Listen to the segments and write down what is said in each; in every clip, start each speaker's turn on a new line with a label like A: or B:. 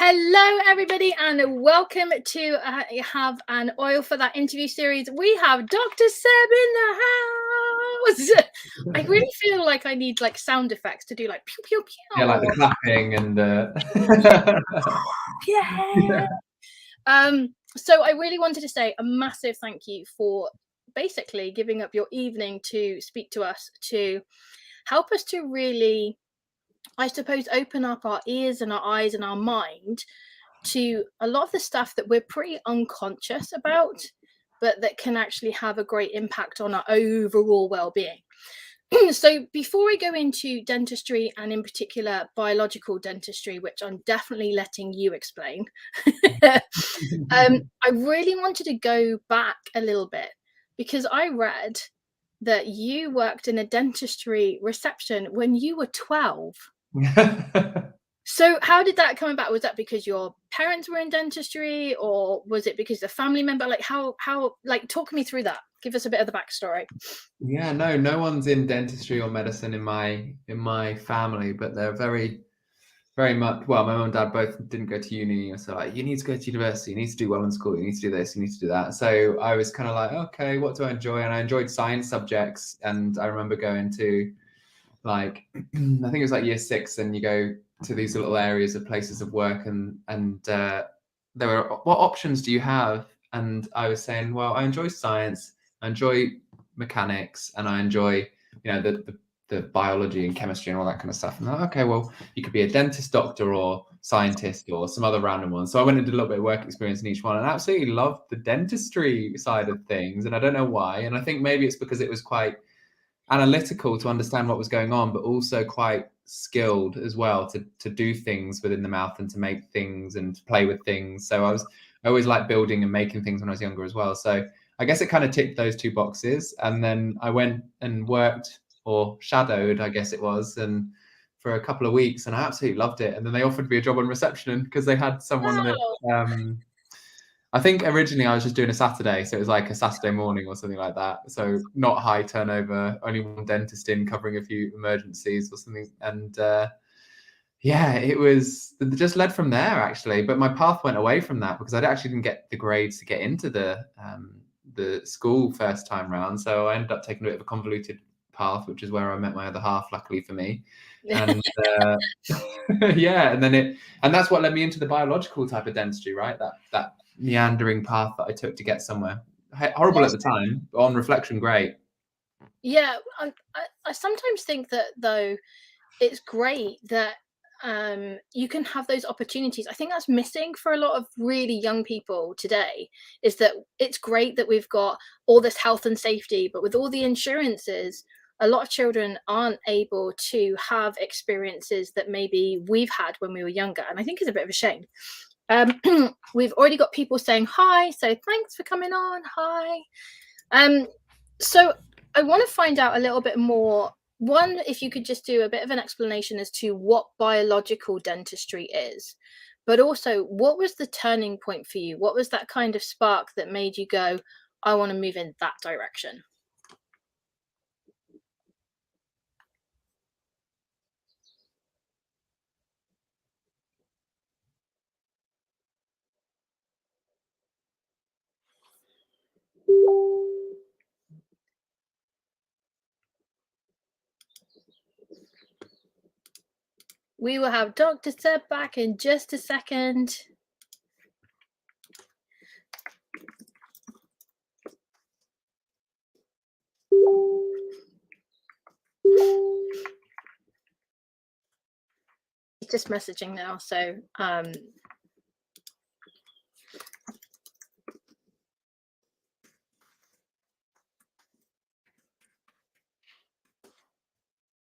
A: Hello, everybody, and welcome to have an oil for that interview series. We have Dr. Seb in the house. I really feel like I need like sound effects to do like pew pew pew.
B: Yeah, like the clapping and
A: yeah. So I really wanted to say a massive thank you for basically giving up your evening to speak to us, to help us to really, I suppose, open up our ears and our eyes and our mind to a lot of the stuff that we're pretty unconscious about, but that can actually have a great impact on our overall well-being. So before we go into dentistry, and in particular biological dentistry, which I'm definitely letting you explain, I really wanted to go back a little bit because I read that you worked in a dentistry reception when you were 12. So how did that come about? Was that because your parents were in dentistry, or was it because a family member? Like how like talk me through that. Give us a bit of the backstory.
B: Yeah, no one's in dentistry or medicine in my family, but they're very much, well, my mum and dad both didn't go to uni, so like, you need to go to university, you need to do well in school, you need to do this, you need to do that. So I was kind of like, okay, what do I enjoy? And I enjoyed science subjects, and I remember going to like I think it was like year 6, and you go to these little areas of places of work, and there were, what options do you have? And I was saying, well, I enjoy science, I enjoy mechanics, and I enjoy, you know, the biology and chemistry and all that kind of stuff. And they're like, okay, well, you could be a dentist, doctor, or scientist, or some other random one. So I went and did a little bit of work experience in each one, and I absolutely loved the dentistry side of things. And I don't know why. And I think maybe it's because it was quite analytical to understand what was going on, but also quite skilled as well to do things within the mouth and to make things and to play with things. So I always liked building and making things when I was younger as well. So I guess it kind of ticked those 2 boxes. And then I went and worked, or shadowed, I guess it was, and for a couple of weeks, and I absolutely loved it. And then they offered me a job on reception because they had someone that I think originally I was just doing a Saturday, so it was like a Saturday morning or something like that. So not high turnover, only one dentist in covering a few emergencies or something. And yeah, it just led from there actually. But my path went away from that because I actually didn't get the grades to get into the school first time round. So I ended up taking a bit of a convoluted path, which is where I met my other half, luckily for me. And yeah, and that's what led me into the biological type of dentistry, right? That meandering path that I took to get somewhere. Horrible at the time, but on reflection, great.
A: Yeah, I sometimes think that though it's great that you can have those opportunities. I think that's missing for a lot of really young people today, is that it's great that we've got all this health and safety, but with all the insurances, a lot of children aren't able to have experiences that maybe we've had when we were younger, and I think it's a bit of a shame. We've already got people saying hi, so thanks for coming on. Hi. So I want to find out a little bit more. One, if you could just do a bit of an explanation as to what biological dentistry is, but also what was the turning point for you? What was that kind of spark that made you go, I want to move in that direction? We will have Dr. Seb back in just a second. He's just messaging now, so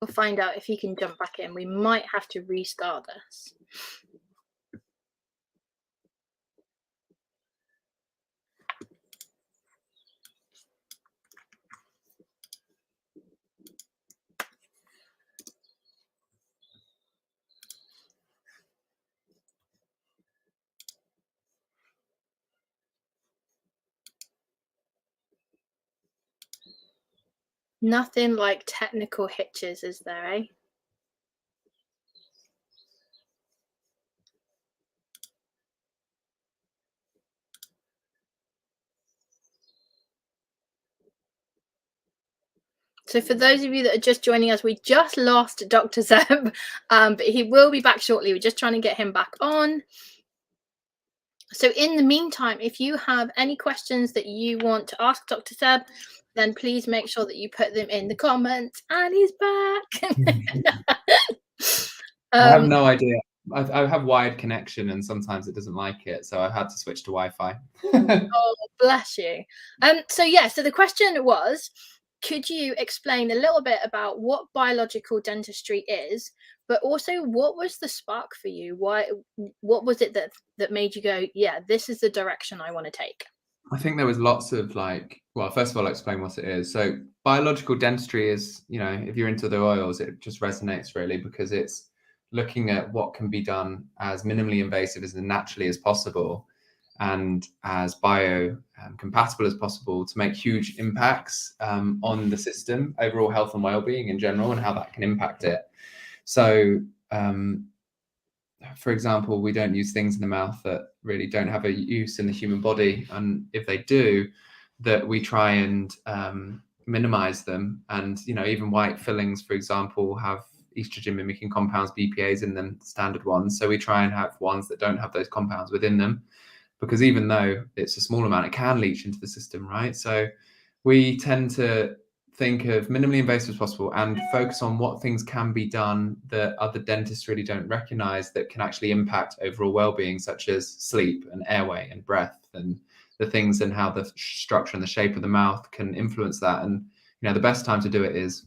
A: we'll find out if he can jump back in. We might have to restart this. Nothing like technical hitches, is there, eh? So for those of you that are just joining us, we just lost Dr. Seb, but he will be back shortly. We're just trying to get him back on. So in the meantime, if you have any questions that you want to ask Dr. Seb, then please make sure that you put them in the comments. And he's back.
B: I have no idea. I have wired connection and sometimes it doesn't like it, so I've had to switch to Wi-Fi.
A: Oh, bless you. So the question was, could you explain a little bit about what biological dentistry is, but also what was the spark for you? What was it that made you go, yeah, this is the direction I want to take?
B: I think there was lots of well, first of all, I'll explain what it is. So biological dentistry is, if you're into the oils, it just resonates really because it's looking at what can be done as minimally invasive as naturally as possible and as bio compatible as possible to make huge impacts on the system, overall health and well-being in general, and how that can impact it. So for example, we don't use things in the mouth that really don't have a use in the human body, and if they do, that we try and minimize them. And even white fillings, for example, have estrogen mimicking compounds, BPAs in them, standard ones, so we try and have ones that don't have those compounds within them, because even though it's a small amount, it can leach into the system, right? So we tend to think of minimally invasive as possible and focus on what things can be done that other dentists really don't recognize that can actually impact overall well-being, such as sleep and airway and breath and the things, and how the structure and the shape of the mouth can influence that. And the best time to do it is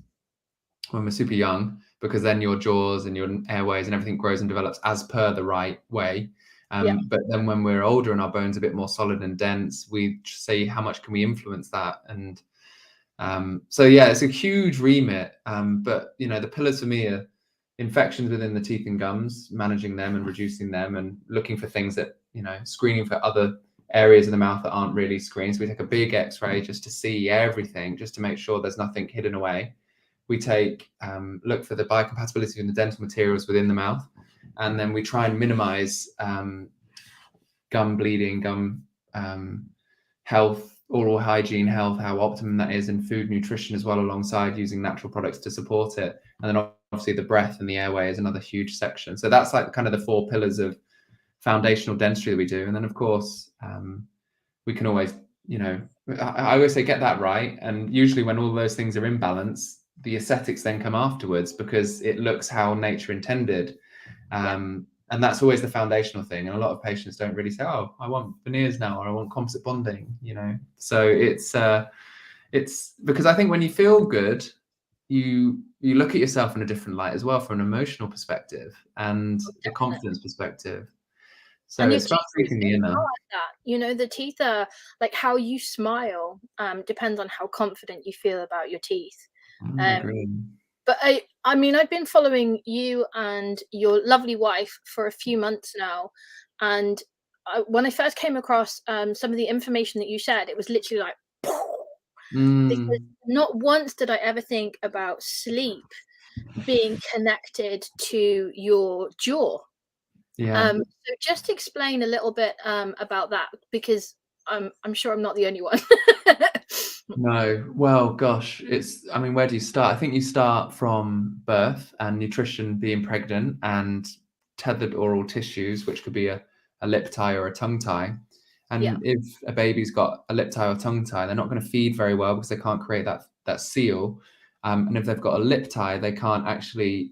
B: when we're super young, because then your jaws and your airways and everything grows and develops as per the right way. But then when we're older and our bones are a bit more solid and dense, we say, how much can we influence that? And so yeah, it's a huge remit. But the pillars for me are infections within the teeth and gums, managing them and reducing them, and looking for things that, screening for other areas of the mouth that aren't really screened. So we take a big X-ray just to see everything, just to make sure there's nothing hidden away. We take look for the biocompatibility in the dental materials within the mouth, and then we try and minimize gum bleeding, gum health, oral hygiene health, how optimum that is, and food nutrition as well, alongside using natural products to support it. And then obviously the breath and the airway is another huge section. So that's like kind of the 4 pillars of foundational dentistry that we do. And then of course we can always, I always say, get that right. And usually when all those things are in balance, the aesthetics then come afterwards, because it looks how nature intended. And that's always the foundational thing. And a lot of patients don't really say, oh, I want veneers now, or I want composite bonding, So it's because I think when you feel good, you look at yourself in a different light as well, from an emotional perspective and a confidence perspective. So it's about treating the inner.
A: Like the teeth are like, how you smile depends on how confident you feel about your teeth.
B: I agree.
A: But I mean, I've been following you and your lovely wife for a few months now, and when I first came across some of the information that you shared, it was literally like, because not once did I ever think about sleep being connected to your jaw. So just explain a little bit about that, because I'm sure I'm not the only one.
B: No, well, gosh, where do you start? I think you start from birth and nutrition, being pregnant, and tethered oral tissues, which could be a lip tie or a tongue tie. And if a baby's got a lip tie or tongue tie, they're not going to feed very well because they can't create that seal. And if they've got a lip tie, they can't actually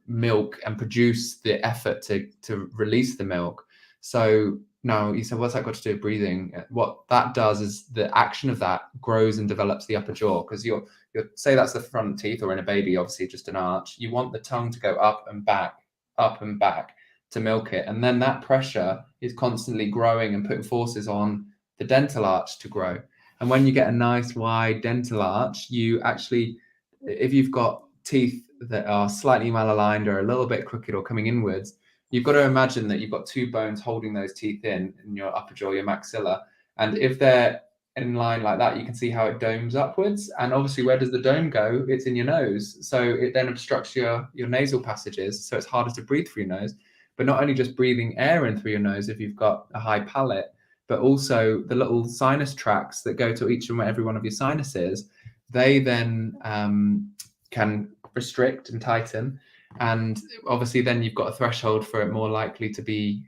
B: milk and produce the effort to release the milk. So now you said, what's that got to do with breathing? What that does is the action of that grows and develops the upper jaw, because you'll say that's the front teeth, or in a baby, obviously just an arch. You want the tongue to go up and back to milk it. And then that pressure is constantly growing and putting forces on the dental arch to grow. And when you get a nice wide dental arch, you actually, if you've got teeth that are slightly malaligned or a little bit crooked or coming inwards, you've got to imagine that you've got 2 bones holding those teeth in your upper jaw, your maxilla. And if they're in line like that, you can see how it domes upwards. And obviously, where does the dome go? It's in your nose. So it then obstructs your nasal passages. So it's harder to breathe through your nose. But not only just breathing air in through your nose if you've got a high palate, but also the little sinus tracts that go to each and every one of your sinuses. they then can restrict and tighten, and obviously then you've got a threshold for it more likely to be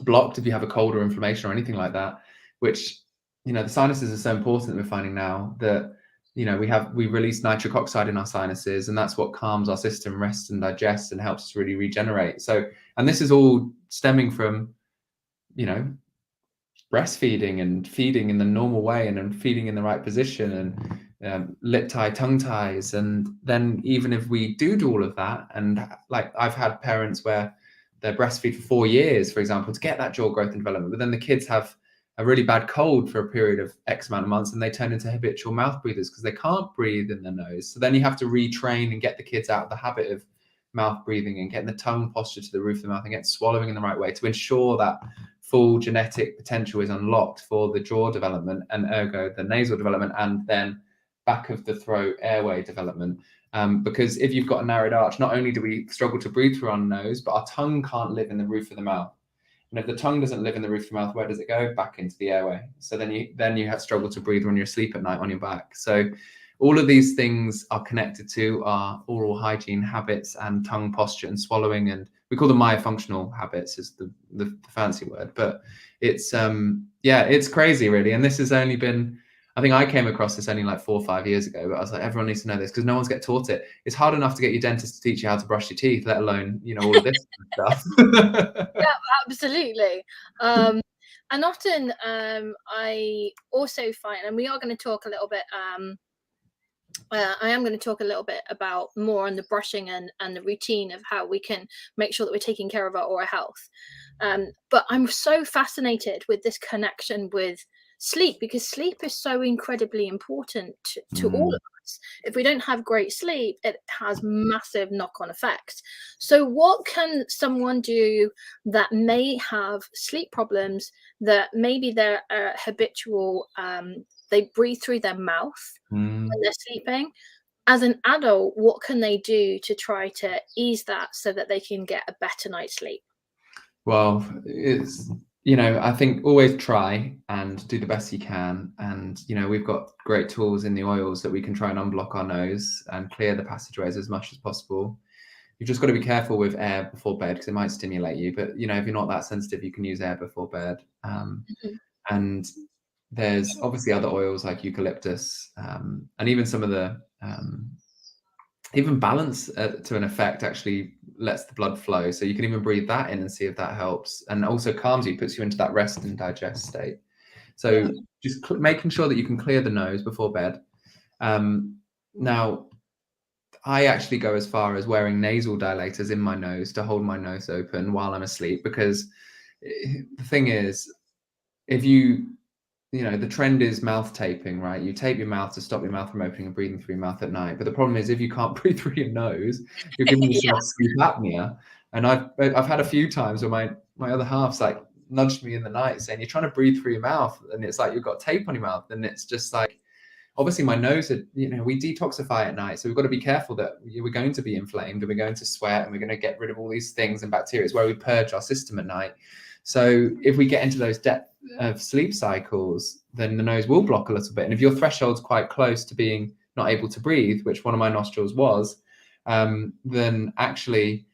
B: blocked if you have a cold or inflammation or anything like that, which, the sinuses are so important that we're finding now that, we release nitric oxide in our sinuses, and that's what calms our system, rests and digests, and helps us really regenerate. So, and this is all stemming from, breastfeeding and feeding in the normal way, and then feeding in the right position, and lip tie, tongue ties. And then even if we do all of that, and like I've had parents where they're breastfeed for 4 years, for example, to get that jaw growth and development, but then the kids have a really bad cold for a period of X amount of months, and they turn into habitual mouth breathers because they can't breathe in their nose. So then you have to retrain and get the kids out of the habit of mouth breathing and getting the tongue posture to the roof of the mouth and get swallowing in the right way to ensure that full genetic potential is unlocked for the jaw development, and ergo the nasal development, and then back of the throat airway development. Because if you've got a narrowed arch, not only do we struggle to breathe through our nose, but our tongue can't live in the roof of the mouth. And if the tongue doesn't live in the roof of the mouth, where does it go? Back into the airway. So then you have struggle to breathe when you're asleep at night on your back. So all of these things are connected to our oral hygiene habits and tongue posture and swallowing, and we call them myofunctional habits is the fancy word. But it's it's crazy really. And this has only been, I think I came across this only like 4 or 5 years ago, but I was like, everyone needs to know this because no one's get taught it. It's hard enough to get your dentist to teach you how to brush your teeth, let alone, all of this stuff.
A: Yeah, absolutely. And often I also find, and we are going to talk a little bit, I am going to talk a little bit about more on the brushing and the routine of how we can make sure that we're taking care of our oral health. But I'm so fascinated with this connection with sleep, because sleep is so incredibly important to all of us. If we don't have great sleep, it has massive knock-on effects. So what can someone do that may have sleep problems, that maybe they're habitual, they breathe through their mouth when they're sleeping? As an adult, what can they do to try to ease that so that they can get a better night's sleep?
B: Well, it's, I think always try and do the best you can. And, we've got great tools in the oils that we can try and unblock our nose and clear the passageways as much as possible. You've just got to be careful with air before bed because it might stimulate you. But, if you're not that sensitive, you can use air before bed. And there's obviously other oils like eucalyptus, and even some of the even balance to an effect actually lets the blood flow. So you can even breathe that in and see if that helps, and also calms you, puts you into that rest and digest state. So just making sure that you can clear the nose before bed. Now, I actually go as far as wearing nasal dilators in my nose to hold my nose open while I'm asleep, because the thing is, if the trend is mouth taping, right? You tape your mouth to stop your mouth from opening and breathing through your mouth at night. But the problem is, if you can't breathe through your nose, you're giving yourself sleep apnea. And I've had a few times where my other half's like nudged me in the night saying, "You're trying to breathe through your mouth," and it's like you've got tape on your mouth, and it's just like, obviously my nose, we detoxify at night, so we've got to be careful that we're going to be inflamed and we're going to sweat and we're going to get rid of all these things and bacteria. It's where we purge our system at night. So if we get into those depth of sleep cycles, then the nose will block a little bit. And if your threshold's quite close to being not able to breathe, which one of my nostrils was, then actually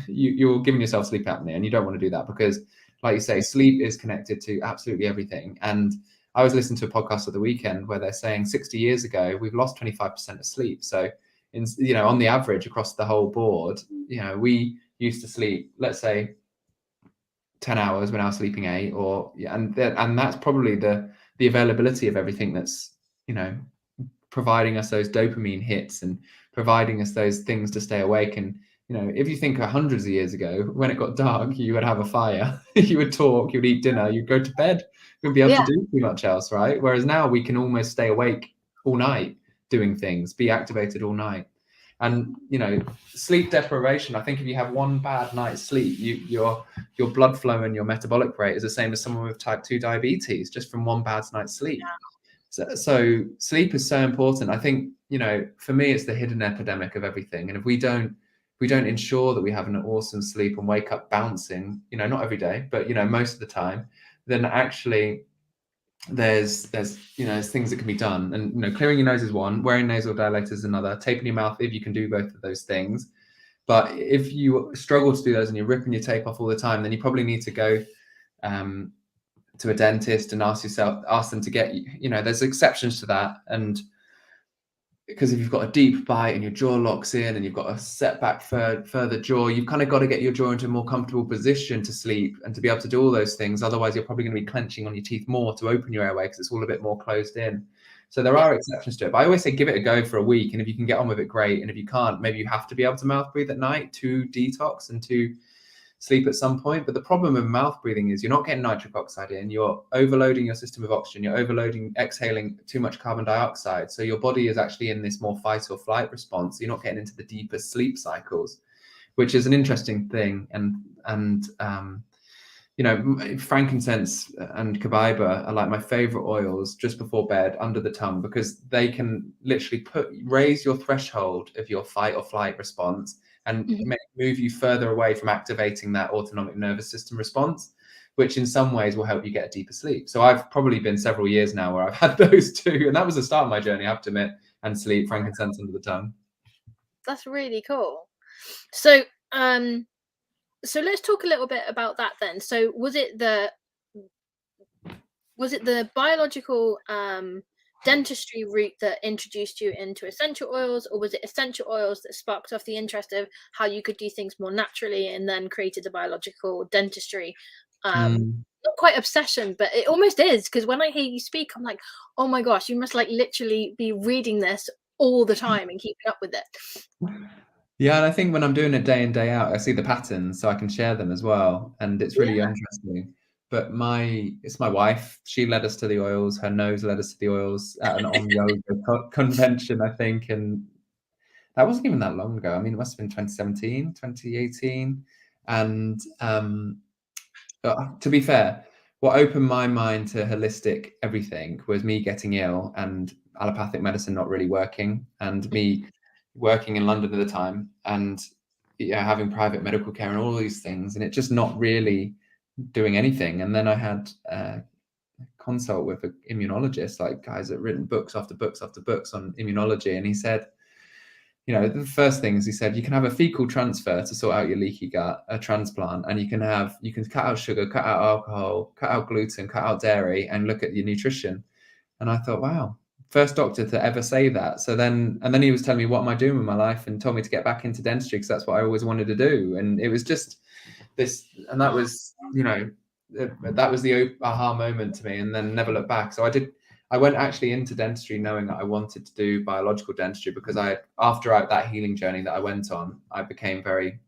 B: you're giving yourself sleep apnea, and you don't want to do that because, like you say, sleep is connected to absolutely everything. And I was listening to a podcast at the weekend where they're saying 60 years ago, we've lost 25% of sleep. So, on the average across the whole board, we used to sleep, let's say, 10 hours when I was sleeping 8, and that's probably the availability of everything that's, providing us those dopamine hits and providing us those things to stay awake. And, if you think hundreds of years ago, when it got dark, you would have a fire, you would talk, you would eat dinner, you'd go to bed, you wouldn't be able to do too much else, right? Whereas now we can almost stay awake all night doing things, be activated all night. And, sleep deprivation, I think if you have one bad night's sleep, your blood flow and your metabolic rate is the same as someone with type 2 diabetes, just from one bad night's sleep. So sleep is so important. I think, for me, it's the hidden epidemic of everything. And if we don't ensure that we have an awesome sleep and wake up bouncing, not every day, but, most of the time, then actually there's there's things that can be done, and clearing your nose is one, wearing nasal dilators is another, taping your mouth if you can do both of those things. But if you struggle to do those and you're ripping your tape off all the time, then you probably need to go to a dentist and ask them to get there's exceptions to that. And because if you've got a deep bite and your jaw locks in and you've got a setback further jaw, you've kind of got to get your jaw into a more comfortable position to sleep and to be able to do all those things. Otherwise, you're probably going to be clenching on your teeth more to open your airway because it's all a bit more closed in. So there are exceptions to it. But I always say give it a go for a week. And if you can get on with it, great. And if you can't, maybe you have to be able to mouth breathe at night to detox and to sleep at some point. But the problem with mouth breathing is you're not getting nitric oxide in, you're overloading your system with oxygen, you're exhaling too much carbon dioxide. So your body is actually in this more fight or flight response. You're not getting into the deeper sleep cycles, which is an interesting thing. And frankincense and carbaiba are like my favorite oils just before bed under the tongue, because they can literally raise your threshold of your fight or flight response and move you further away from activating that autonomic nervous system response, which in some ways will help you get a deeper sleep. So I've probably been several years now where I've had those two, and that was the start of my journey, I have to admit, and sleep, frankincense under the tongue.
A: That's really cool. So so let's talk a little bit about that then. So was it the biological dentistry route that introduced you into essential oils, or was it essential oils that sparked off the interest of how you could do things more naturally and then created the biological dentistry? Not quite obsession, but it almost is, because when I hear you speak, I'm like, oh my gosh, you must like literally be reading this all the time and keeping up with it.
B: Yeah, and I think when I'm doing it day in, day out, I see the patterns, so I can share them as well, and it's really interesting. But it's my wife. She led us to the oils. Her nose led us to the oils at an on yoga convention, I think, and that wasn't even that long ago. I mean, it must have been 2017, 2018. And to be fair, what opened my mind to holistic everything was me getting ill and allopathic medicine not really working, and me working in London at the time, and having private medical care and all these things, and it just not really doing anything. And then I had a consult with an immunologist, like guys that written books after books after books on immunology, and he said, the first thing is, he said, you can have a fecal transfer to sort out your leaky gut, a transplant, and you can cut out sugar, cut out alcohol, cut out gluten, cut out dairy, and look at your nutrition. And I thought, wow, first doctor to ever say that. So then he was telling me what am I doing with my life, and told me to get back into dentistry because that's what I always wanted to do. And it was just this, and that was, that was the aha moment to me, and then never looked back. So I went actually into dentistry knowing that I wanted to do biological dentistry, because after that healing journey that I went on, I became very,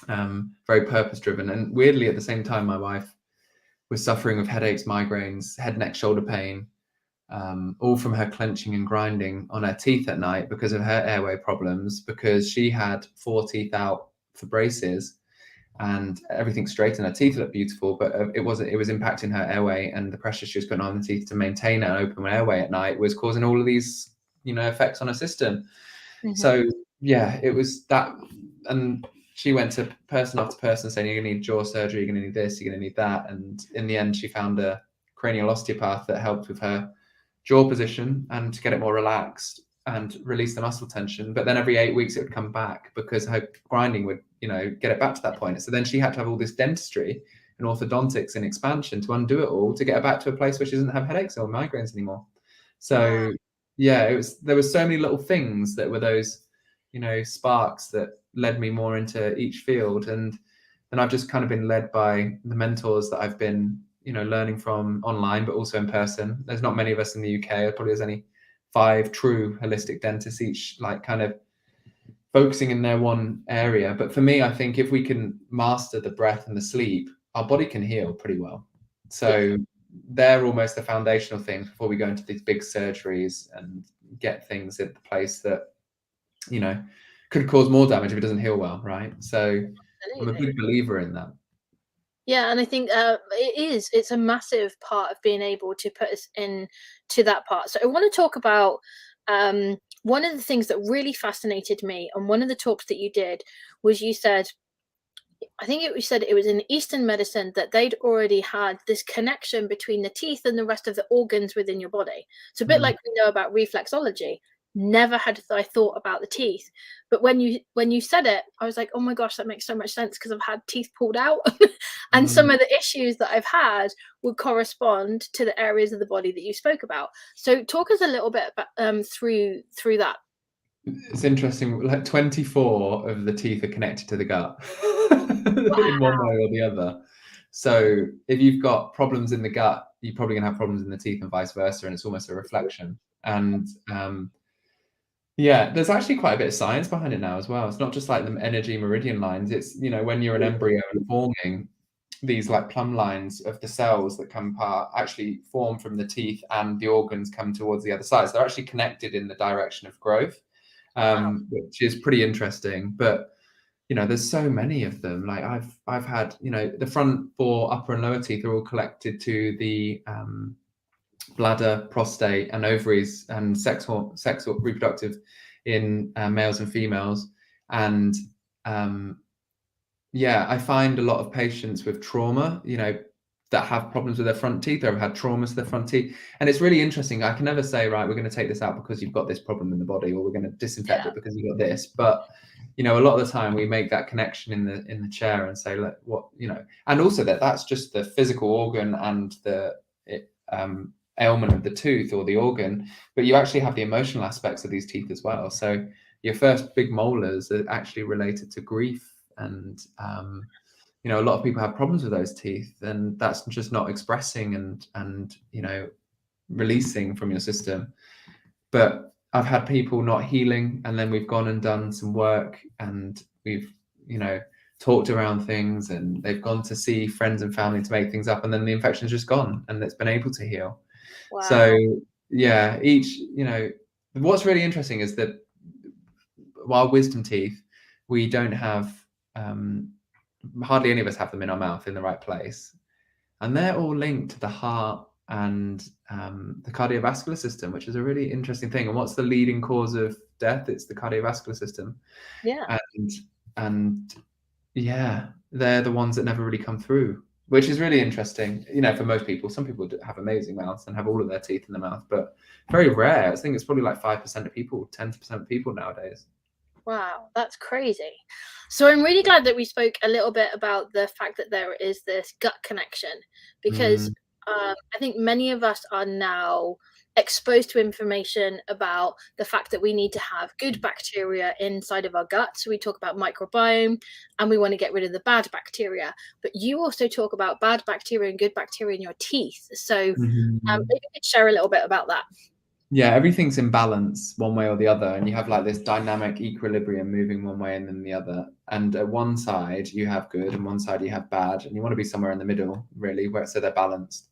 B: very purpose driven. And weirdly, at the same time, my wife was suffering with headaches, migraines, head, neck, shoulder pain, all from her clenching and grinding on her teeth at night because of her airway problems, because she had 4 teeth out for braces and everything straight, and her teeth looked beautiful, but it was impacting her airway, and the pressure she was putting on the teeth to maintain an open airway at night was causing all of these effects on her system. So it was that. And she went to person after person saying, you're gonna need jaw surgery, you're gonna need this, you're gonna need that. And in the end, she found a cranial osteopath that helped with her jaw position and to get it more relaxed and release the muscle tension. But then every 8 weeks it would come back because her grinding would get it back to that point. So then she had to have all this dentistry and orthodontics and expansion to undo it all to get her back to a place where she doesn't have headaches or migraines anymore. So there was so many little things that were those sparks that led me more into each field. And then I've just kind of been led by the mentors that I've been learning from online, but also in person. There's not many of us in the UK. Probably there's only 5 true holistic dentists, each like kind of focusing in their one area. But for me, I think if we can master the breath and the sleep, our body can heal pretty well. So they're almost the foundational things before we go into these big surgeries and get things in the place that could cause more damage if it doesn't heal well, right? So I'm a big believer in that.
A: Yeah, and I think it's a massive part of being able to put us into that part. So I want to talk about one of the things that really fascinated me, and one of the talks that you did was, you said I think we said it was in Eastern medicine that they'd already had this connection between the teeth and the rest of the organs within your body. It's a bit like we know about reflexology. Never had I thought about the teeth, but when you said it, I was like, oh my gosh, that makes so much sense, because I've had teeth pulled out, and some
B: Mm.
A: of the issues that I've had would correspond to the areas of the body that you spoke about. So talk us a little bit about through that.
B: It's interesting, like 24 of the teeth are connected to the gut in one
A: Wow.
B: way or the other. So if you've got problems in the gut, you're probably going to have problems in the teeth and vice versa, and it's almost a reflection. And yeah, there's actually quite a bit of science behind it now as well. It's not just like the energy meridian lines. It's, you know, when you're an embryo and forming, these like plumb lines of the cells that come apart actually form from the teeth, and the organs come towards the other side. So they're actually connected in the direction of growth,
A: Wow.
B: which is pretty interesting. But you know, there's so many of them. Like I've had, you know, the front four upper and lower teeth are all collected to the bladder, prostate, and ovaries, and sex or reproductive in males and females. And yeah, I find a lot of patients with trauma, you know, that have problems with their front teeth, or have had traumas to their front teeth. And it's really interesting. I can never say, right, we're going to take this out because you've got this problem in the body, or we're going to disinfect
A: Yeah.
B: it because you've got this. But you know, a lot of the time we make that connection in the chair and say, look, what, you know, and also that's just the physical organ and the ailment of the tooth or the organ, but you actually have the emotional aspects of these teeth as well. So your first big molars are actually related to grief, and you know, a lot of people have problems with those teeth, and that's just not expressing and you know, releasing from your system. But I've had people not healing, and then we've gone and done some work, and we've, you know, talked around things, and they've gone to see friends and family to make things up, and then the infection's just gone and it's been able to heal. So
A: Wow.
B: yeah, each, you know, what's really interesting is that while wisdom teeth, we don't have hardly any of us have them in our mouth in the right place, and they're all linked to the heart and the cardiovascular system, which is a really interesting thing. And what's the leading cause of death? It's the cardiovascular system.
A: Yeah.
B: And yeah, they're the ones that never really come through, which is really interesting. You know, for most people, some people have amazing mouths and have all of their teeth in the mouth, but very rare. I think it's probably like 5% of people, 10% of people nowadays.
A: Wow, that's crazy. So I'm really glad that we spoke a little bit about the fact that there is this gut connection, because
B: Mm,
A: I think many of us are now exposed to information about the fact that we need to have good bacteria inside of our gut. So we talk about microbiome, and we want to get rid of the bad bacteria. But you also talk about bad bacteria and good bacteria in your teeth. So
B: mhm.
A: maybe you could share a little bit about that.
B: Yeah, everything's in balance one way or the other, and you have like this dynamic equilibrium moving one way and then the other. And at one side you have good, and one side you have bad, and you want to be somewhere in the middle, really, where so they're balanced.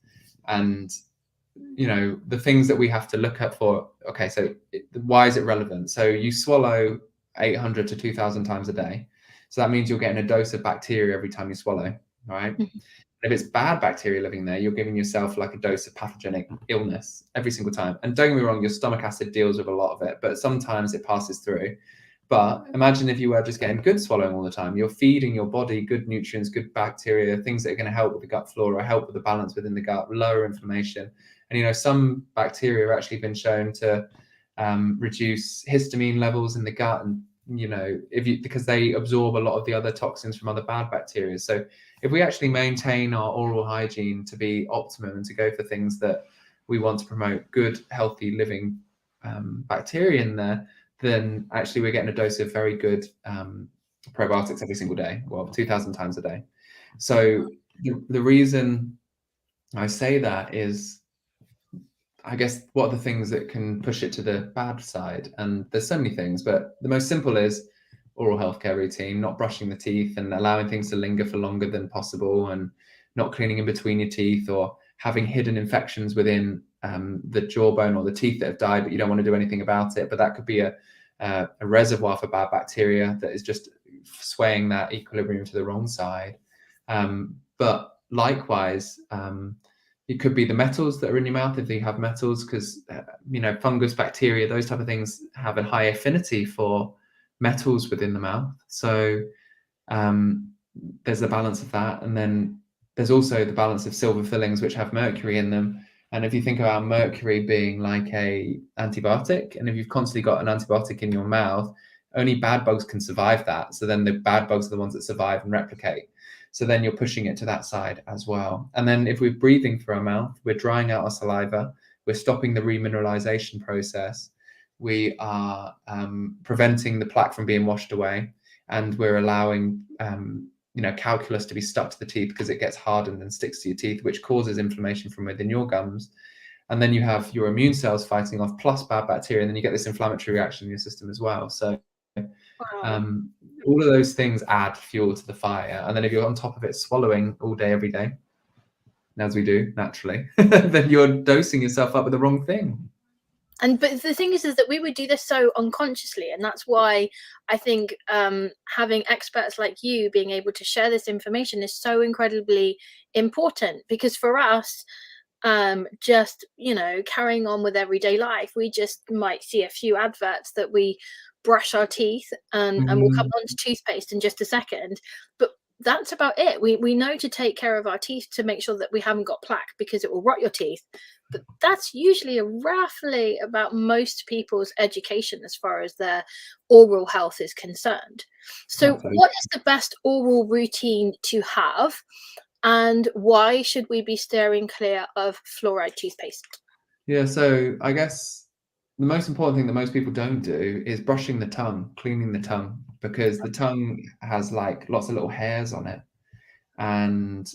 B: And you know, the things that we have to look at for, okay, so why is it relevant? So you swallow 800 to 2,000 times a day, so that means you're getting a dose of bacteria every time you swallow, right?
A: Mhm.
B: If it's bad bacteria living there, you're giving yourself like a dose of pathogenic illness every single time. And don't get me wrong, your stomach acid deals with a lot of it, but sometimes it passes through. But imagine if you were just getting good swallowing all the time. You're feeding your body good nutrients, good bacteria, things that are going to help with the gut flora, help with the balance within the gut, lower inflammation. And you know, some bacteria have actually been shown to reduce histamine levels in the gut, and you know, because they absorb a lot of the other toxins from other bad bacteria. So if we actually maintain our oral hygiene to be optimum and to go for things that we want to promote good, healthy living bacteria in there, then actually we're getting a dose of very good probiotics every single day, well, 2,000 times a day. So the reason I say that is, I guess, what are the things that can push it to the bad side? And there's so many things, but the most simple is oral healthcare routine, not brushing the teeth and allowing things to linger for longer than possible, and not cleaning in between your teeth, or having hidden infections within the jawbone or the teeth that have died, but you don't want to do anything about it. But that could be a reservoir for bad bacteria that is just swaying that equilibrium to the wrong side. But likewise, it could be the metals that are in your mouth if you have metals, because you know, fungus, bacteria, those type of things have a high affinity for metals within the mouth. So there's the balance of that, and then there's also the balance of silver fillings which have mercury in them. And if you think about mercury being like a antibiotic, and if you've constantly got an antibiotic in your mouth, only bad bugs can survive that. So then the bad bugs are the ones that survive and replicate. So then you're pushing it to that side as well. And then if we're breathing through our mouth, we're drying out our saliva, we're stopping the remineralization process, we are preventing the plaque from being washed away, and we're allowing calculus to be stuck to the teeth because it gets hardened and sticks to your teeth, which causes inflammation from within your gums. And then you have your immune cells fighting off plus bad bacteria, and then you get this inflammatory reaction in your system as well. So
A: Wow.
B: all of those things add fuel to the fire. And then if you're on top of it swallowing all day, every day, as we do naturally, then you're dosing yourself up with the wrong thing.
A: But the thing is that we would do this so unconsciously, and that's why I think having experts like you being able to share this information is so incredibly important. Because for us, just carrying on with everyday life, we just might see a few adverts that we brush our teeth, and we'll come on to toothpaste in just a second, but that's about it. We know to take care of our teeth to make sure that we haven't got plaque, because it will rot your teeth. But that's usually roughly about most people's education as far as their oral health is concerned. So what is the best oral routine to have, and why should we be steering clear of fluoride toothpaste?
B: Yeah, so I guess the most important thing that most people don't do is brushing the tongue, cleaning the tongue, because the tongue has like lots of little hairs on it, and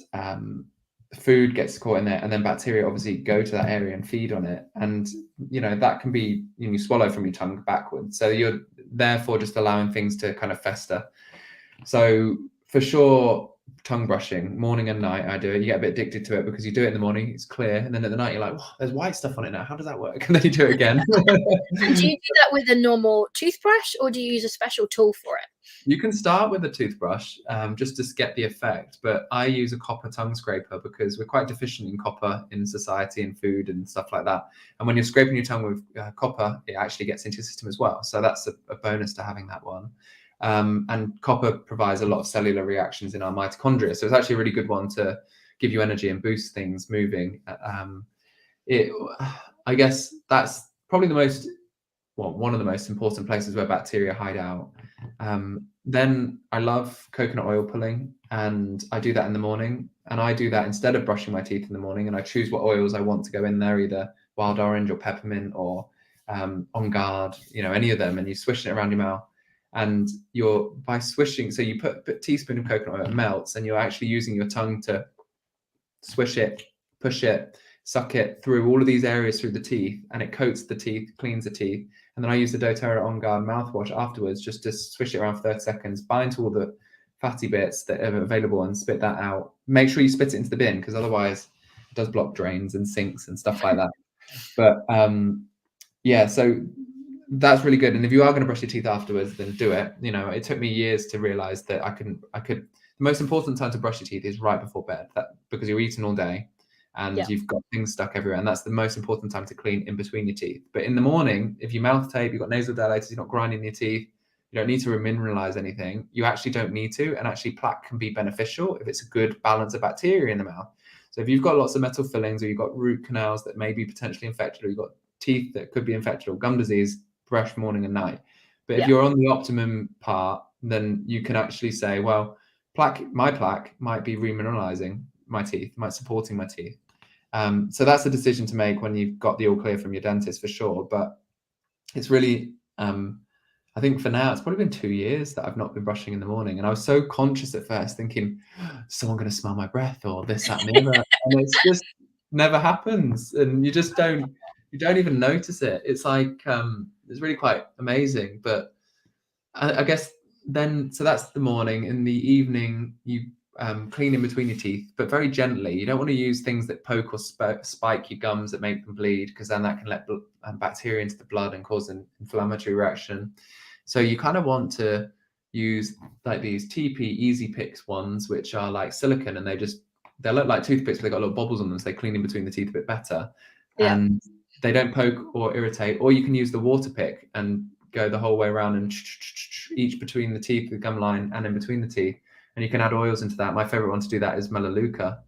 B: food gets caught in there, and then bacteria obviously go to that area and feed on it, and that can be you swallow from your tongue backwards, so you're therefore just allowing things to kind of fester. So for sure, tongue brushing morning and night, I do it. You get a bit addicted to it because you do it in the morning, it's clear, and then at the night you're like, oh, there's white stuff on it now, how does that work? And then you do it again.
A: And do you do that with a normal toothbrush, or do you use a special tool for it?
B: You can start with a toothbrush just to get the effect, but I use a copper tongue scraper because we're quite deficient in copper in society and food and stuff like that. And when you're scraping your tongue with copper, it actually gets into your system as well. So that's a bonus to having that one. And copper provides a lot of cellular reactions in our mitochondria. So it's actually a really good one to give you energy and boost things moving. I guess that's probably one of the most important places where bacteria hide out. Then I love coconut oil pulling, and I do that in the morning, and I do that instead of brushing my teeth in the morning, and I choose what oils I want to go in there, either wild orange or peppermint or On Guard, any of them, and you swish it around your mouth. And by swishing, so you put a teaspoon of coconut oil, it melts, and you're actually using your tongue to swish it, push it, suck it through all of these areas through the teeth, and it coats the teeth, cleans the teeth. And then I use the doTERRA On Guard mouthwash afterwards, just to swish it around for 30 seconds, bind to all the fatty bits that are available and spit that out. Make sure you spit it into the bin, because otherwise it does block drains and sinks and stuff like that. But yeah, so that's really good. And if you are going to brush your teeth afterwards, then do it. It took me years to realize that I could. The most important time to brush your teeth is right before bed, because you're eating all day and you've got things stuck everywhere, and that's the most important time to clean in between your teeth. But in the morning, if you mouth tape, you've got nasal dilators, you're not grinding your teeth, you don't need to remineralize anything. You actually don't need to, and actually plaque can be beneficial if it's a good balance of bacteria in the mouth. So if you've got lots of metal fillings, or you've got root canals that may be potentially infected, or you've got teeth that could be infected, or gum disease, brush morning and night. But if you're on the optimum part, then you can actually say, well, my plaque might be remineralizing my teeth, might supporting my teeth. So that's a decision to make when you've got the all clear from your dentist, for sure. But it's really, I think for now, it's probably been 2 years that I've not been brushing in the morning. And I was so conscious at first, thinking, is someone going to smell my breath, or this, that, and the other? And it's just never happens. And you don't even notice it. It's like, it's really quite amazing. But I guess then, so that's the morning. In the evening, you clean in between your teeth, but very gently. You don't want to use things that poke or spike your gums that make them bleed, because then that can let bacteria into the blood and cause an inflammatory reaction. So you kind of want to use like these TP Easy Picks ones, which are like silicone, and they look like toothpicks, but they got little bobbles on them, so they clean in between the teeth a bit better. And they don't poke or irritate. Or you can use the water pick and go the whole way around and each between the teeth, the gum line, and in between the teeth. and you can add oils into that. My favorite one to do that is Melaleuca,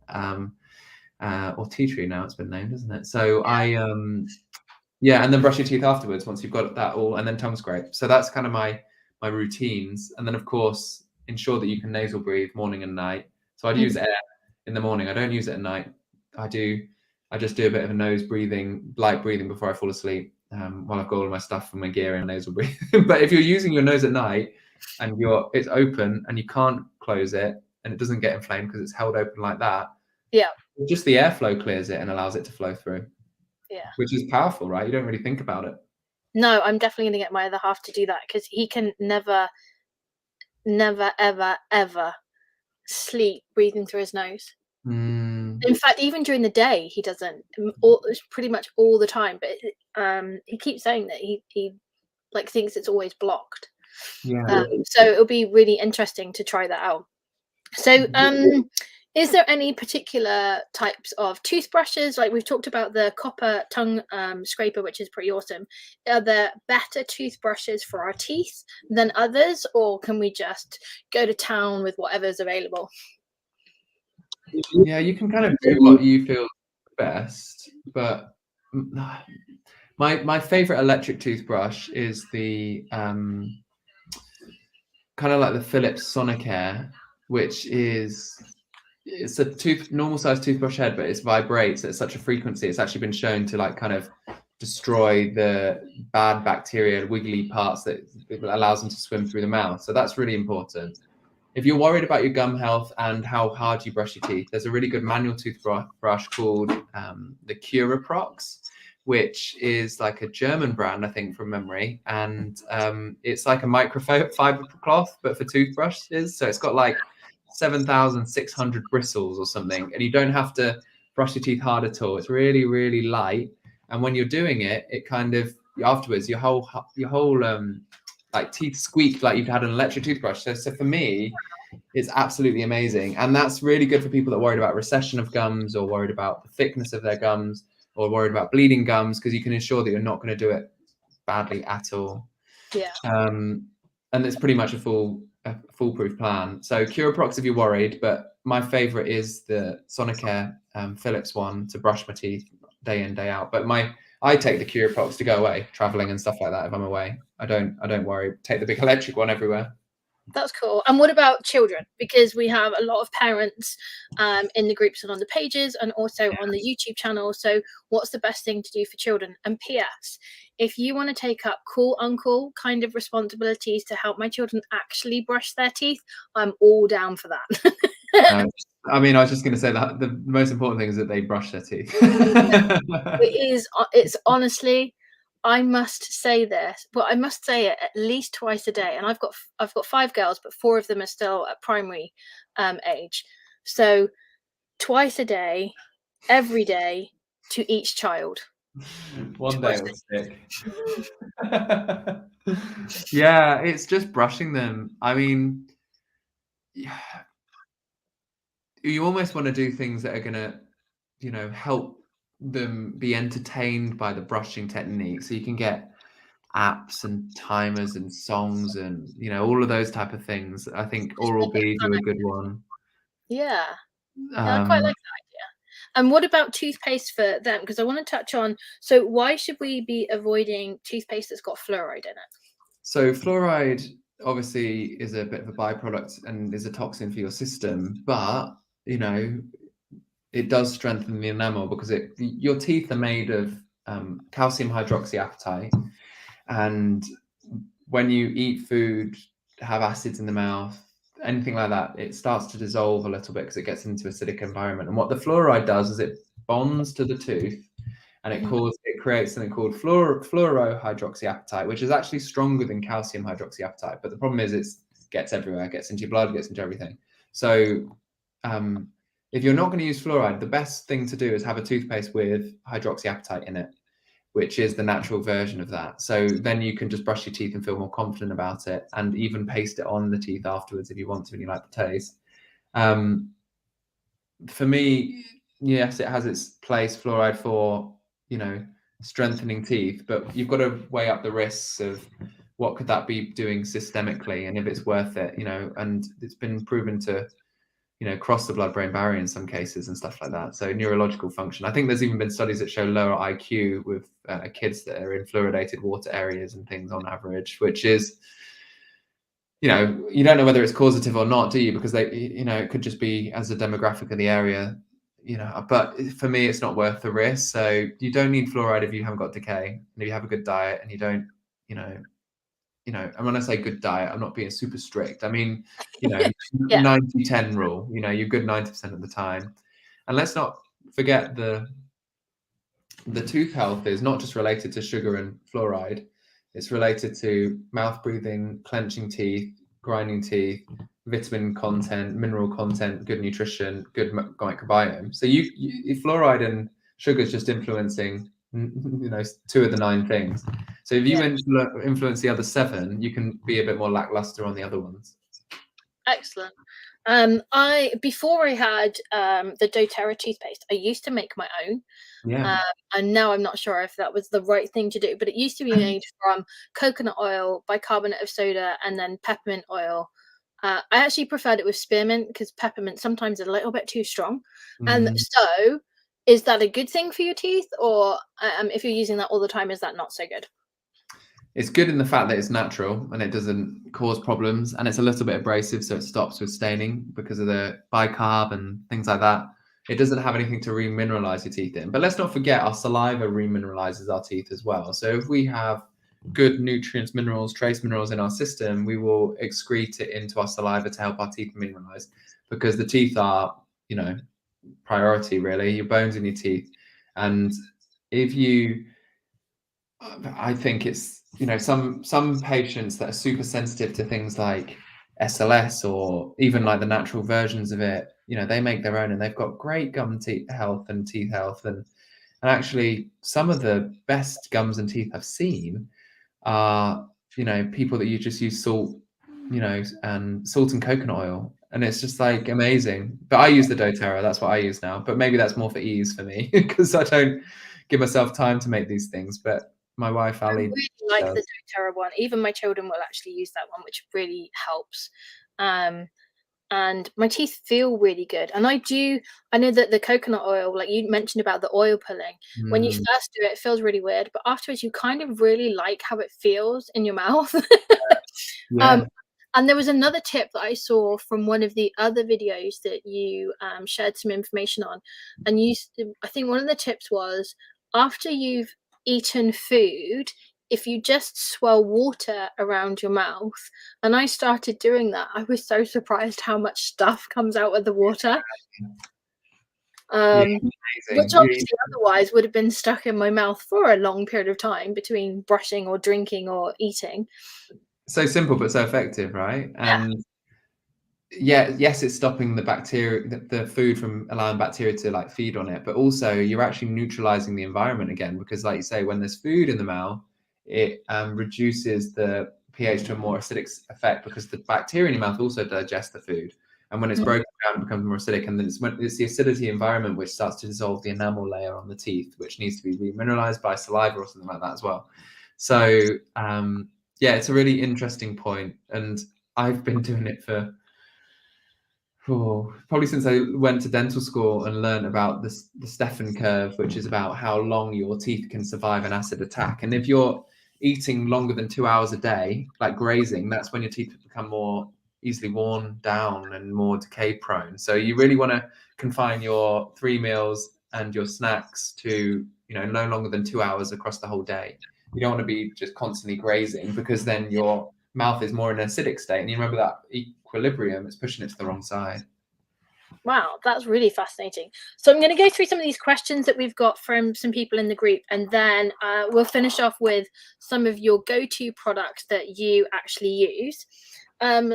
B: or tea tree now it's been named, isn't it? So yeah, and then brush your teeth afterwards once you've got that all, and then tongue scrape. So that's kind of my routines. And then of course ensure that you can nasal breathe morning and night. So I'd use air in the morning. I don't use it at night. I just do a bit of a nose breathing, light breathing before I fall asleep, while I've got all my stuff and my gear and nasal breathing. But if you're using your nose at night and it's open and you can't close it and it doesn't get inflamed because it's held open like that, just the airflow clears it and allows it to flow through. Which is powerful, right? You don't really think about it.
A: No, I'm definitely going to get my other half to do that, because he can never, ever sleep breathing through his nose. In fact, even during the day, he doesn't. Pretty much all the time. But he keeps saying that he like thinks it's always blocked.
B: Yeah.
A: So it'll be really interesting to try that out. So is there any particular types of toothbrushes? Like we've talked about the copper tongue scraper, which is pretty awesome. Are there better toothbrushes for our teeth than others, or can we just go to town with whatever's available?
B: Yeah, you can kind of do what you feel best, but my favorite electric toothbrush is the kind of like the Philips Sonicare, which it's a normal size toothbrush head, but it vibrates at such a frequency. It's actually been shown to like kind of destroy the bad bacteria, wiggly parts that it allows them to swim through the mouth. So that's really important. If you're worried about your gum health and how hard you brush your teeth, there's a really good manual toothbrush called the Curaprox, which is like a German brand, I think, from memory. And it's like a microfiber cloth, but for toothbrushes. So it's got like 7,600 bristles or something, and you don't have to brush your teeth hard at all. It's really, really light. And when you're doing it, it kind of afterwards your whole like teeth squeak like you've had an electric toothbrush. So for me, it's absolutely amazing, and that's really good for people that are worried about recession of gums, or worried about the thickness of their gums, or worried about bleeding gums, because you can ensure that you're not going to do it badly at all. And it's pretty much a foolproof plan. So Curaprox if you're worried, but my favorite is the Sonicare Philips one to brush my teeth day in, day out. But I take the Curaprox to go away, traveling and stuff like that. If I'm away, I don't worry. Take the big electric one everywhere.
A: That's cool. And what about children? Because we have a lot of parents in the groups and on the pages, and also on the YouTube channel. So what's the best thing to do for children? And PS, if you want to take up cool uncle kind of responsibilities to help my children actually brush their teeth, I'm all down for that.
B: I mean, I was just going to say that the most important thing is that they brush their teeth.
A: It's honestly, I must say this, but I must say it at least twice a day. And I've got 5 girls, but 4 of them are still at primary age. So twice a day, every day, to each child.
B: One day it'll stick. Yeah, it's just brushing them. I mean, you almost want to do things that are gonna, help them be entertained by the brushing technique. So you can get apps and timers and songs and all of those type of things. I think Oral-B do a good one.
A: Yeah, I quite like that idea. And what about toothpaste for them? Because I want to touch on, so why should we be avoiding toothpaste that's got fluoride in it?
B: So fluoride obviously is a bit of a byproduct and is a toxin for your system, but it does strengthen the enamel, because your teeth are made of calcium hydroxyapatite, and when you eat food, have acids in the mouth, anything like that, it starts to dissolve a little bit because it gets into acidic environment. And what the fluoride does is it bonds to the tooth, and it creates something called fluorohydroxyapatite, which is actually stronger than calcium hydroxyapatite. But the problem is it gets everywhere, it gets into your blood, gets into everything. So if you're not going to use fluoride, the best thing to do is have a toothpaste with hydroxyapatite in it, which is the natural version of that. So then you can just brush your teeth and feel more confident about it, and even paste it on the teeth afterwards if you want to and you like the taste. For me, yes, it has its place, fluoride, for strengthening teeth, but you've got to weigh up the risks of what could that be doing systemically, and if it's worth it, you know. And it's been proven to, you know, cross the blood-brain barrier in some cases and stuff like that. So neurological function. I think there's even been studies that show lower IQ with kids that are in fluoridated water areas and things on average, which is, you know, you don't know whether it's causative or not, do you? Because they, you know, it could just be as a demographic of the area, you know. But for me, it's not worth the risk. So you don't need fluoride if you haven't got decay, and if you have a good diet, and you don't, you know, and when I say good diet, I'm not being super strict. I mean, you know,
A: Yeah.
B: 90-10 rule, you know, you're good 90% of the time. And let's not forget the tooth health is not just related to sugar and fluoride. It's related to mouth breathing, clenching teeth, grinding teeth, vitamin content, mineral content, good nutrition, good microbiome. So fluoride and sugar is just influencing, you know, 2 of the 9 things. So if you influence the other 7, you can be a bit more lackluster on the other ones.
A: Excellent. Before I had the doTERRA toothpaste, I used to make my own.
B: Yeah.
A: And now I'm not sure if that was the right thing to do, but it used to be made from coconut oil, bicarbonate of soda, and then peppermint oil. I actually preferred it with spearmint because peppermint sometimes is a little bit too strong. And so, is that a good thing for your teeth, or if you're using that all the time, is that not so good?
B: It's good in the fact that it's natural and it doesn't cause problems, and it's a little bit abrasive, so it stops with staining because of the bicarb and things like that. It doesn't have anything to remineralize your teeth in. But let's not forget, our saliva remineralizes our teeth as well. So if we have good nutrients, minerals, trace minerals in our system, we will excrete it into our saliva to help our teeth mineralize, because the teeth are, you know, priority really, your bones in your teeth. And if you, I think it's, you know, some patients that are super sensitive to things like SLS or even like the natural versions of it, you know, they make their own and they've got great gum health and teeth health. And actually some of the best gums and teeth I've seen are, you know, people that you just use salt, you know, and salt and coconut oil. And it's just like amazing. But I use the doTERRA, that's what I use now. But maybe that's more for ease for me because I don't give myself time to make these things. But my wife,
A: I
B: Ali,
A: really like the
B: does.
A: doTERRA one. Even my children will actually use that one, which really helps. And my teeth feel really good. And I know that the coconut oil, like you mentioned about the oil pulling, when you first do it, it feels really weird, but afterwards you kind of really like how it feels in your mouth.
B: Yeah.
A: And there was another tip that I saw from one of the other videos that you shared some information on. And I think one of the tips was, after you've eaten food, if you just swirl water around your mouth, and I started doing that, I was so surprised how much stuff comes out of the water.
B: Yeah,
A: Which
B: amazing.
A: obviously otherwise would have been stuck in my mouth for a long period of time between brushing or drinking or eating.
B: So simple but so effective, right?
A: Yeah.
B: And yeah, yes, it's stopping the bacteria, the food from allowing bacteria to like feed on it, but also you're actually neutralizing the environment again, because like you say, when there's food in the mouth, it reduces the pH to a more acidic effect, because the bacteria in your mouth also digest the food. And when it's broken down, it becomes more acidic. And then it's the acidity environment which starts to dissolve the enamel layer on the teeth, which needs to be remineralized by saliva or something like that as well. So yeah, it's a really interesting point. And I've been doing it for probably since I went to dental school and learned about the Stefan curve, which is about how long your teeth can survive an acid attack. And if you're eating longer than 2 hours a day, like grazing, that's when your teeth become more easily worn down and more decay prone. So you really want to confine your 3 meals and your snacks to, you know, no longer than 2 hours across the whole day. You don't want to be just constantly grazing, because then your mouth is more in an acidic state. And you remember that equilibrium, it's pushing it to the wrong side.
A: Wow, that's really fascinating. So I'm going to go through some of these questions that we've got from some people in the group, and then we'll finish off with some of your go-to products that you actually use.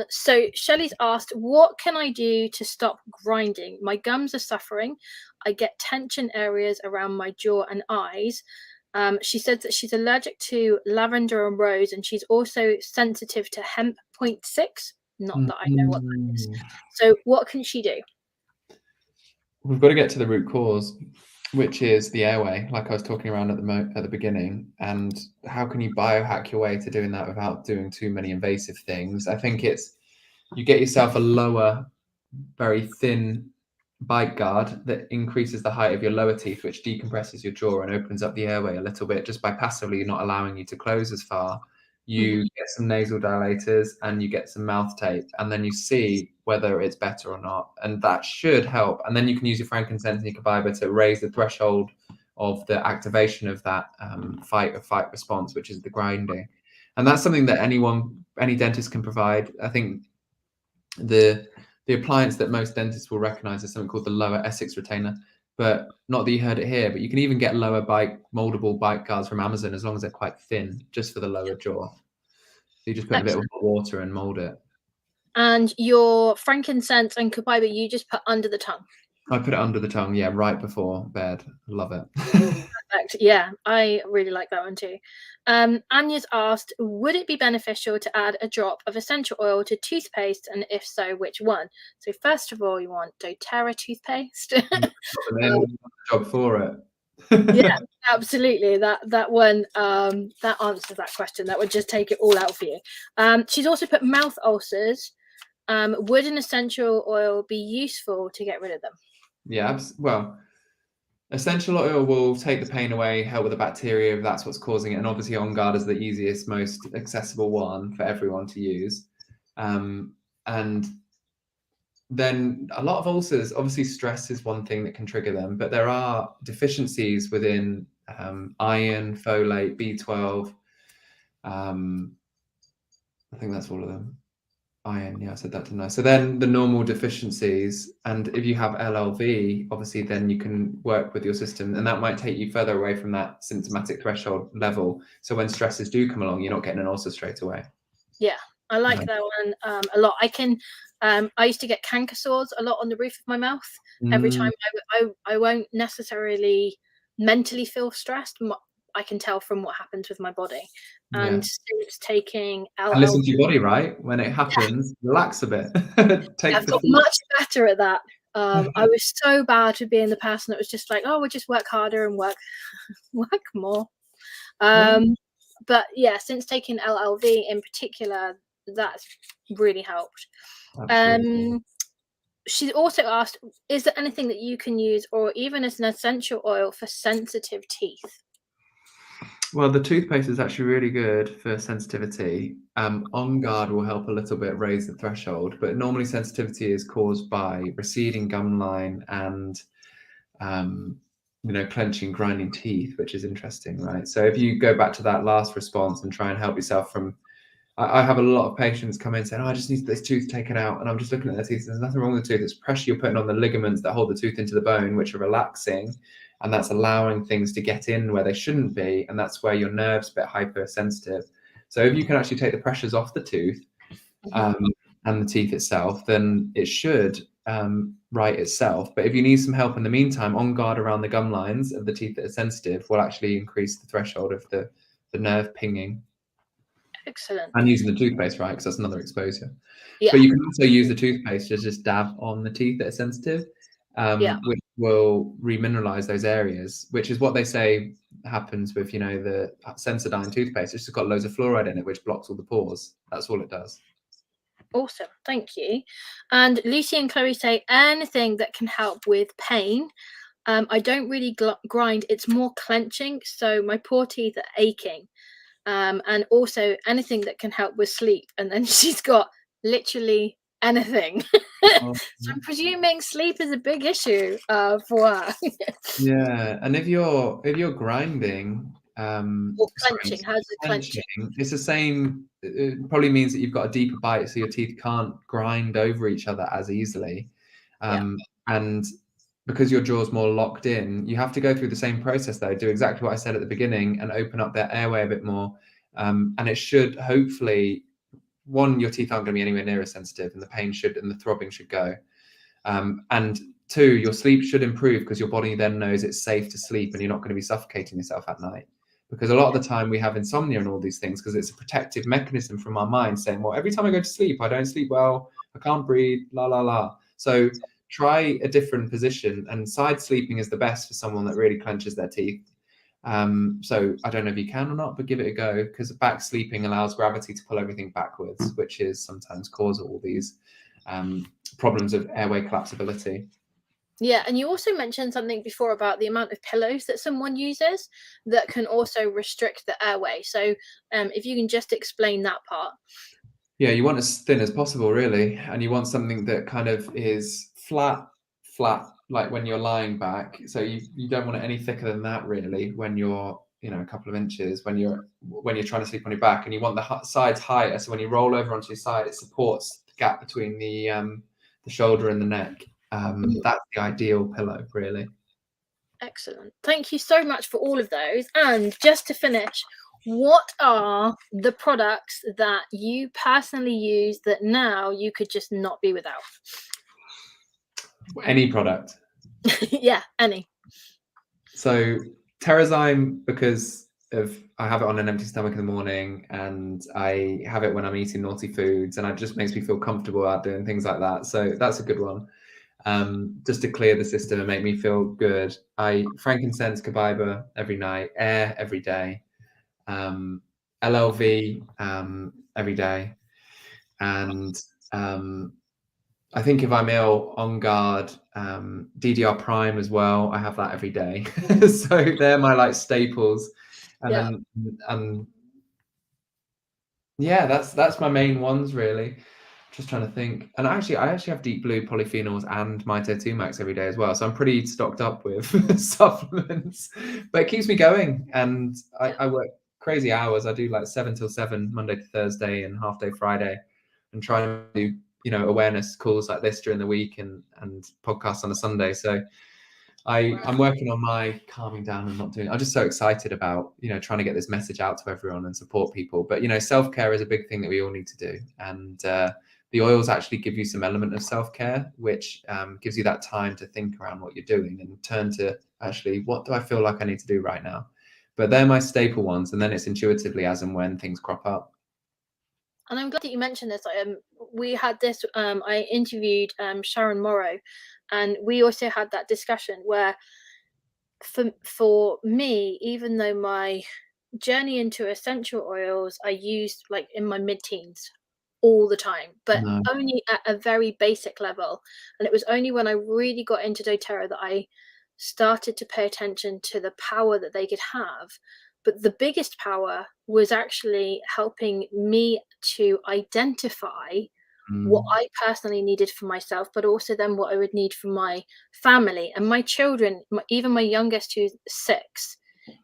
A: So Shelley's asked, what can I do to stop grinding? My gums are suffering. I get tension areas around my jaw and eyes. She said that she's allergic to lavender and rose, and she's also sensitive to hemp 0.6. Not that I know what that is. So what can she do?
B: We've got to get to the root cause. which is the airway, like I was talking around at the beginning. And how can you biohack your way to doing that without doing too many invasive things? I think it's you get yourself a lower, very thin bite guard that increases the height of your lower teeth, which decompresses your jaw and opens up the airway a little bit just by passively not allowing you to close as far. You get some nasal dilators and you get some mouth tape, and then you see whether it's better or not. And that should help. And then you can use your frankincense and your carbide to raise the threshold of the activation of that fight or fight response, which is the grinding. And that's something that any dentist can provide. I think the appliance that most dentists will recognize is something called the lower Essex retainer, but not that you heard it here, but you can even get lower moldable bite guards from Amazon as long as they're quite thin, just for the lower jaw. So you just put a bit of water and mold it.
A: And your frankincense and carbide you just put under the tongue?
B: I put it under the tongue, yeah, right before bed. Love it.
A: Perfect. Yeah, I really like that one too. Anya's asked, would it be beneficial to add a drop of essential oil to toothpaste, and if so, which one? So first of all, you want doTERRA toothpaste.
B: Job for it.
A: Yeah, absolutely. That one that answers that question. That would just take it all out for you. She's also put mouth ulcers. Would an essential oil be useful to get rid of them?
B: Yeah, well, essential oil will take the pain away, help with the bacteria if that's what's causing it. And obviously On Guard is the easiest, most accessible one for everyone to use. And then a lot of ulcers, obviously stress is one thing that can trigger them, but there are deficiencies within iron, folate, B12. I think that's all of them. Iron, yeah, I said that, didn't I? So then the normal deficiencies, and if you have LLV, obviously then you can work with your system, and that might take you further away from that symptomatic threshold level. So when stresses do come along, you're not getting an ulcer straight away.
A: Yeah, I like that one a lot. I used to get canker sores a lot on the roof of my mouth. Every time I won't necessarily mentally feel stressed. I can tell from what happens with my body. And since taking LLV,
B: and listen to your body, right? When it happens, relax a bit.
A: I've got much better at that. I was so bad at being the person that was just like, oh, we'll just work harder and work more. But yeah, since taking LLV in particular, that's really helped. She also asked, is there anything that you can use or even as an essential oil for sensitive teeth?
B: Well, the toothpaste is actually really good for sensitivity. On Guard will help a little bit raise the threshold, but normally sensitivity is caused by receding gum line and clenching, grinding teeth, which is interesting, right? So if you go back to that last response and try and help yourself from, I have a lot of patients come in saying, oh, I just need this tooth taken out, and I'm just looking at their teeth. There's nothing wrong with the tooth. It's pressure you're putting on the ligaments that hold the tooth into the bone, which are relaxing, and that's allowing things to get in where they shouldn't be, and that's where your nerve's a bit hypersensitive. So if you can actually take the pressures off the tooth and the teeth itself, then it should right itself. But if you need some help in the meantime, On Guard around the gum lines of the teeth that are sensitive will actually increase the threshold of the nerve pinging.
A: Excellent.
B: And using the toothpaste, right? Because that's another exposure.
A: Yeah.
B: But you can also use the toothpaste to just dab on the teeth that are sensitive, which will remineralize those areas, which is what they say happens with, the Sensodyne toothpaste. It's just got loads of fluoride in it, which blocks all the pores. That's all it does.
A: Awesome. Thank you. And Lucy and Chloe say anything that can help with pain. I don't really grind. It's more clenching. So my poor teeth are aching. And also anything that can help with sleep. And then she's got literally anything. So I'm presuming sleep is a big issue for her.
B: Yeah, and if you're grinding,
A: or clenching, how's the clenching?
B: It's the same. It probably means that you've got a deeper bite, so your teeth can't grind over each other as easily. And because your jaw's more locked in, you have to go through the same process though, do exactly what I said at the beginning and open up that airway a bit more. And it should hopefully, one, your teeth aren't going to be anywhere near as sensitive, and the pain should, and the throbbing should go. And two, your sleep should improve because your body then knows it's safe to sleep and you're not going to be suffocating yourself at night. Because a lot of the time we have insomnia and all these things because it's a protective mechanism from our mind saying, well, every time I go to sleep, I don't sleep well, I can't breathe, la, la, la. So try a different position, and side sleeping is the best for someone that really clenches their teeth. So I don't know if you can or not, but give it a go, because back sleeping allows gravity to pull everything backwards, which is sometimes cause all these problems of airway collapsibility.
A: Yeah, and you also mentioned something before about the amount of pillows that someone uses that can also restrict the airway. So if you can just explain that part.
B: Yeah, you want as thin as possible, really, and you want something that kind of is flat, like when you're lying back. So you don't want it any thicker than that, really, when you're, you know, a couple of inches when you're trying to sleep on your back, and you want the sides higher. So when you roll over onto your side, it supports the gap between the shoulder and the neck. That's the ideal pillow, really.
A: Excellent. Thank you so much for all of those. And just to finish, what are the products that you personally use that now you could just not be without?
B: Any product.
A: Yeah, any.
B: So Terrazyme, because of I have it on an empty stomach in the morning, and I have it when I'm eating naughty foods, and it just makes me feel comfortable out doing things like that. So that's a good one. Just to clear the system and make me feel good. Frankincense carbide every night, air every day, LLV every day, and I think if I'm ill, On Guard, DDR Prime as well. I have that every day. So they're my like staples. And then yeah, that's my main ones, really. Just trying to think. And I actually have Deep Blue, polyphenols, and Mito 2 Max every day as well. So I'm pretty stocked up with supplements. But it keeps me going. And I work crazy hours. I do like 7 till 7, Monday to Thursday, and half day Friday, and try to do, you know, awareness calls like this during the week, and podcasts on a Sunday. So I'm working on my calming down and not doing. I'm just so excited about, you know, trying to get this message out to everyone and support people. But, you know, self-care is a big thing that we all need to do. And the oils actually give you some element of self-care, which gives you that time to think around what you're doing and turn to actually, what do I feel like I need to do right now? But they're my staple ones. And then it's intuitively as and when things crop up.
A: And I'm glad that you mentioned this. We had this, I interviewed Sharon Morrow, and we also had that discussion where for me, even though my journey into essential oils, I used like in my mid-teens all the time, but
B: No.
A: only at a very basic level. And it was only when I really got into doTERRA that I started to pay attention to the power that they could have. But the biggest power was actually helping me to identify what I personally needed for myself, but also then what I would need for my family and my children. Even my youngest, who's 6,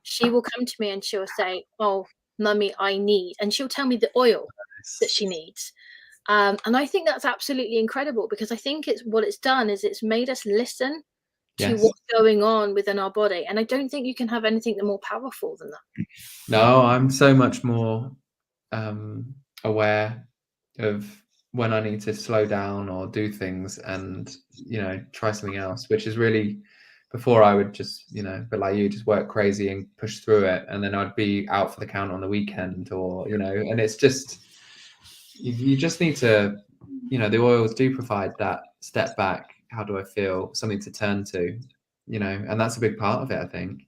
A: she will come to me and she'll say, "Oh, mummy, I need," and she'll tell me the oil that she needs. And I think that's absolutely incredible, because I think what it's done is it's made us listen to
B: Yes.
A: what's going on within our body. And I don't think you can have anything more powerful than that.
B: No, I'm so much more aware of when I need to slow down or do things and, you know, try something else, which is really, before I would just, you know, but like you, just work crazy and push through it. And then I'd be out for the count on the weekend, or, you know, and it's just, you just need to, you know, the oils do provide that step back. How do I feel? Something to turn to, you know, and that's a big part of it, I think.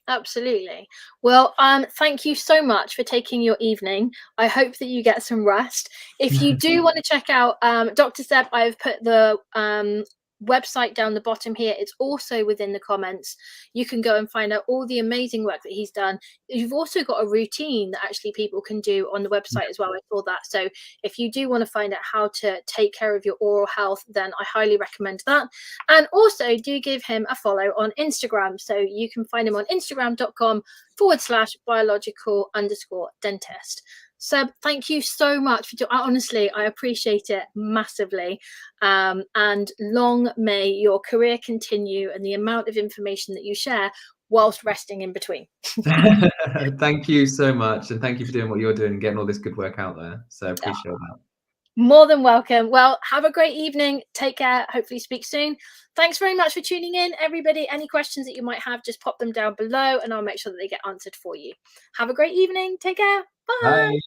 A: Absolutely. Well, thank you so much for taking your evening. I hope that you get some rest. If you do want to check out Dr. Seb, I've put the website down the bottom here. It's also within the comments. You can go and find out all the amazing work that he's done. You've also got a routine that actually people can do on the website as well. I saw that. So if you do want to find out how to take care of your oral health, then I highly recommend that. And also do give him a follow on Instagram. So you can find him on instagram.com/biological_dentist. Seb, thank you so much for honestly, I appreciate it massively. And long may your career continue and the amount of information that you share whilst resting in between.
B: Thank you so much. And thank you for doing what you're doing and getting all this good work out there. So I appreciate that.
A: More than welcome. Well, have a great evening. Take care. Hopefully speak soon. Thanks very much for tuning in, everybody. Any questions that you might have, just pop them down below and I'll make sure that they get answered for you. Have a great evening. Take care. Bye.
B: Bye.